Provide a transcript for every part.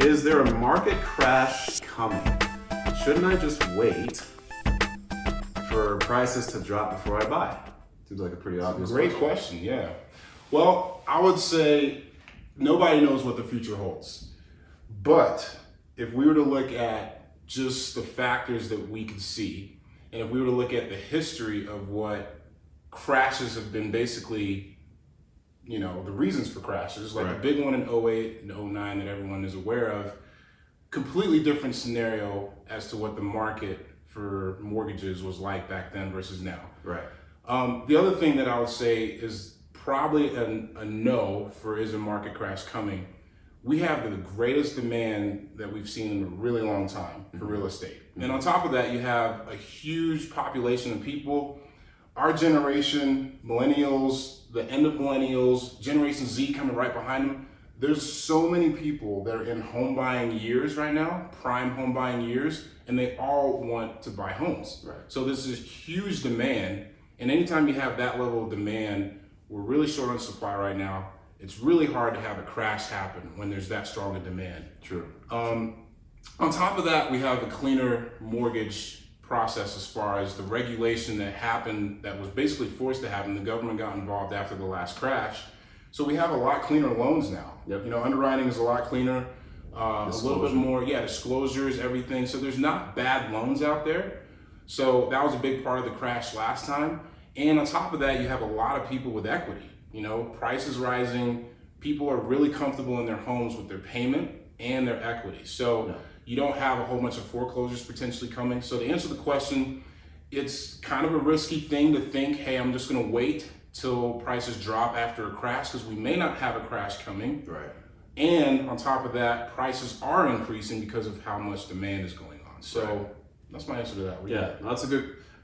Is there a market crash coming? Shouldn't I just wait for prices to drop before I buy? Seems like a pretty obvious Great question, yeah. Well, I would say nobody knows what the future holds. But if we were to look at just the factors that we could see, and if we were to look at the history of what crashes have been basically, you know, the reasons for crashes, like the big one in 08 and 09 that everyone is aware of, completely different scenario as to what the market for mortgages was like back then versus now. Right. The other thing that I would say is probably a no for is a market crash coming. We have the greatest demand that we've seen in a really long time for real estate. And on top of that, you have a huge population of people. Our generation, millennials, the end of millennials, Generation Z coming right behind them. There's so many people that are in home buying years right now, prime home buying years, and they all want to buy homes. Right. So there's this huge demand. And anytime you have that level of demand, we're really short on supply right now. It's really hard to have a crash happen when there's that strong a demand. True. On top of that, we have a cleaner mortgage process as far as the regulation that happened, that was basically forced to happen. The government got involved after the last crash. So we have a lot cleaner loans now. Yep. You know, underwriting is a lot cleaner, a little bit more, disclosures, everything. So there's not bad loans out there. So that was a big part of the crash last time. And on top of that, you have a lot of people with equity. You know, prices rising, people are really comfortable in their homes with their payment and their equity. So you don't have a whole bunch of foreclosures potentially coming. So to answer the question, it's kind of a risky thing to think, hey, I'm just gonna wait till prices drop after a crash, because we may not have a crash coming. Right. And on top of that, prices are increasing because of how much demand is going on. So that's my answer to that. No, it's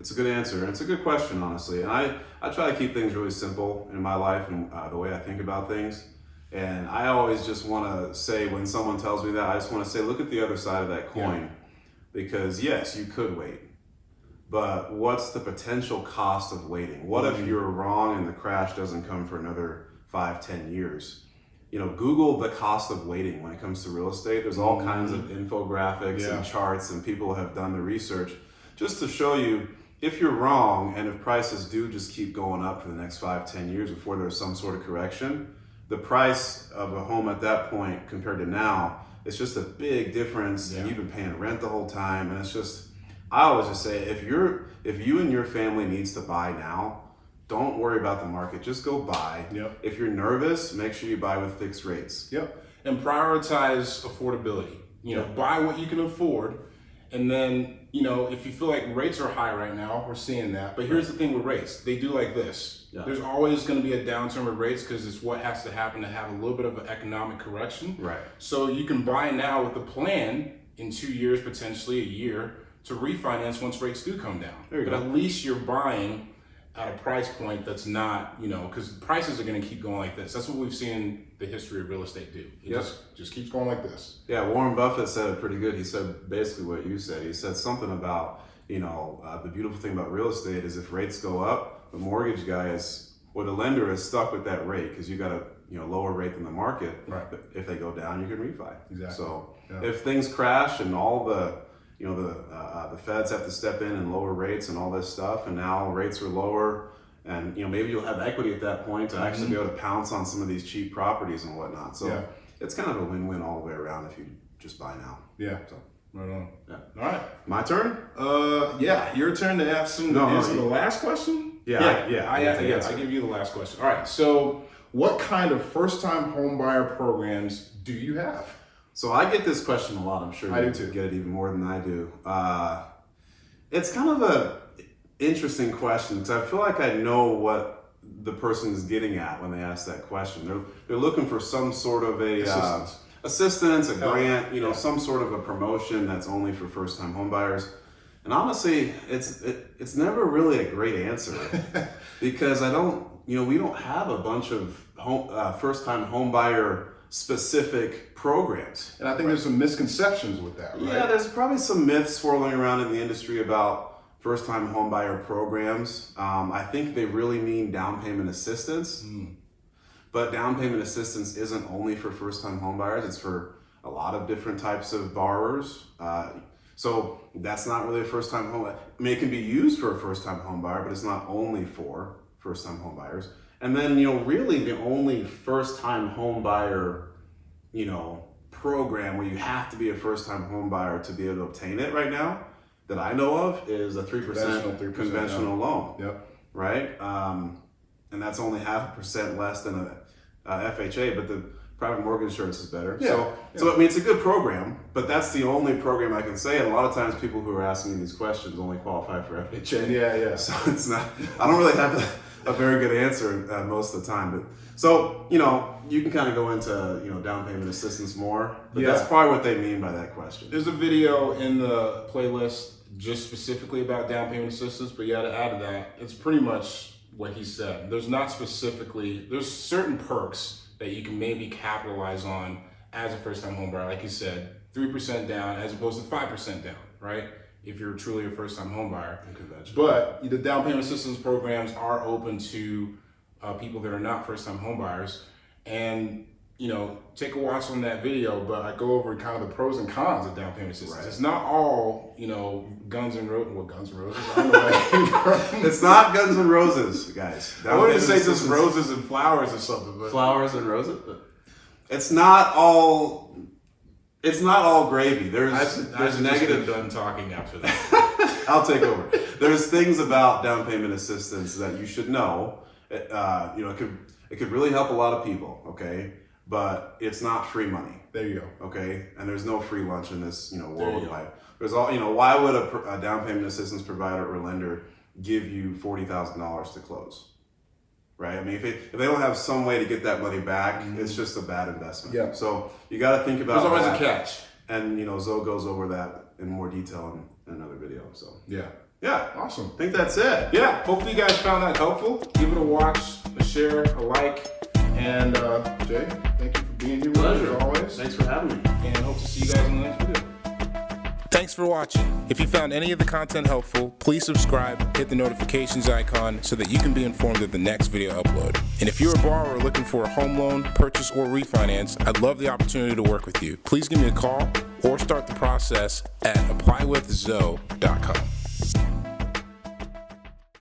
a good answer, and it's a good question, honestly. And I try to keep things really simple in my life and the way I think about things. And I always just want to say, when someone tells me that, I just want to say, look at the other side of that coin. Because yes, you could wait, but what's the potential cost of waiting? What if you're wrong and the crash doesn't come for another 5-10 years? You know, Google the cost of waiting when it comes to real estate. There's all kinds of infographics and charts, and people have done the research just to show you, if you're wrong and if prices do just keep going up for the next 5-10 years before there's some sort of correction, the price of a home at that point compared to now, it's just a big difference. And you've been paying rent the whole time. And it's just, I always just say, if you and your family needs to buy now, don't worry about the market, just go buy. If you're nervous, make sure you buy with fixed rates. And prioritize affordability. You know, buy what you can afford. And then, you know, if you feel like rates are high right now, we're seeing that. But here's the thing with rates. They do like this. There's always going to be a downturn with rates, because it's what has to happen to have a little bit of an economic correction. So you can buy now with a plan in 2 years, potentially a year, to refinance once rates do come down. But at least you're buying at a price point that's not, you know, because prices are going to keep going like this. That's what we've seen the history of real estate do. It just keeps going like this. Warren Buffett said it pretty good. He said basically what you said. He said something about, you know, the beautiful thing about real estate is if rates go up, the mortgage guy is, or the lender is stuck with that rate, because you got a lower rate than the market. But if they go down, you can refi. So if things crash and all the the feds have to step in and lower rates and all this stuff, and now rates are lower, and maybe you'll have equity at that point to actually be able to pounce on some of these cheap properties and whatnot. So it's kind of a win-win all the way around if you just buy now. So right on. All right, my turn. Your turn to answer the last question. I give you the last question. All right. So, what kind of first-time home buyer programs do you have? So I get this question a lot. I'm sure you do get it even more than I do. It's kind of a interesting question, because I feel like I know what the person is getting at when they ask that question. They're looking for some sort of a assistance, a grant, some sort of a promotion that's only for first-time home buyers. And honestly, it's never really a great answer, because we don't have a bunch of first-time home buyer specific programs. And I think there's some misconceptions with that, right? Yeah, there's probably some myths swirling around in the industry about first-time homebuyer programs. I think they really mean down payment assistance. But down payment assistance isn't only for first-time homebuyers. It's for a lot of different types of borrowers. So that's not really a first-time home. I mean, it can be used for a first-time home buyer, but it's not only for first-time home buyers. And then, really the only first-time home buyer, program where you have to be a first-time home buyer to be able to obtain it right now that I know of is a 3% conventional loan. Yep. Right? And that's only 0.5% less than a FHA, but the private mortgage insurance is better. Yeah. So I mean, it's a good program, but that's the only program I can say. And a lot of times people who are asking me these questions only qualify for FHA. Yeah. So it's not, I don't really have a very good answer most of the time. But so, you can kind of go into, down payment assistance more, but that's probably what they mean by that question. There's a video in the playlist just specifically about down payment assistance, but to add to that, it's pretty much what he said. There's certain perks that you can maybe capitalize on as a first-time home buyer. Like you said, 3% down as opposed to 5% down, right? If you're truly a first-time home buyer. But the down payment assistance programs are open to people that are not first-time home buyers. And, take a watch on that video, but I go over kind of the pros and cons of down payment assistance. Right. It's not all, Guns N' Roses. Well, Guns N' Roses. I don't know where It's not Guns N' Roses, guys. I wanted to say just roses and flowers or something. But flowers and roses? It's not all gravy. There's negative. Done talking after that. I'll take over. There's things about down payment assistance that you should know. It could really help a lot of people, okay? But it's not free money. There you go. Okay? And there's no free lunch in this, worldwide. There's all, why would a down payment assistance provider or lender give you $40,000 to close? Right? I mean, if they don't have some way to get that money back, it's just a bad investment. Yeah. So you got to think about There's always a catch. And, Zoe goes over that in more detail in another video. So yeah, awesome. I think that's it. Yeah, hopefully you guys found that helpful. Give it a watch, a share, a like. And Jay, thank you for being here. Pleasure. As always. Thanks for having me. And hope to see you guys in the next video. Thanks for watching. If you found any of the content helpful, please subscribe, hit the notifications icon so that you can be informed of the next video upload. And if you're a borrower looking for a home loan, purchase, or refinance, I'd love the opportunity to work with you. Please give me a call or start the process at applywithzoe.com.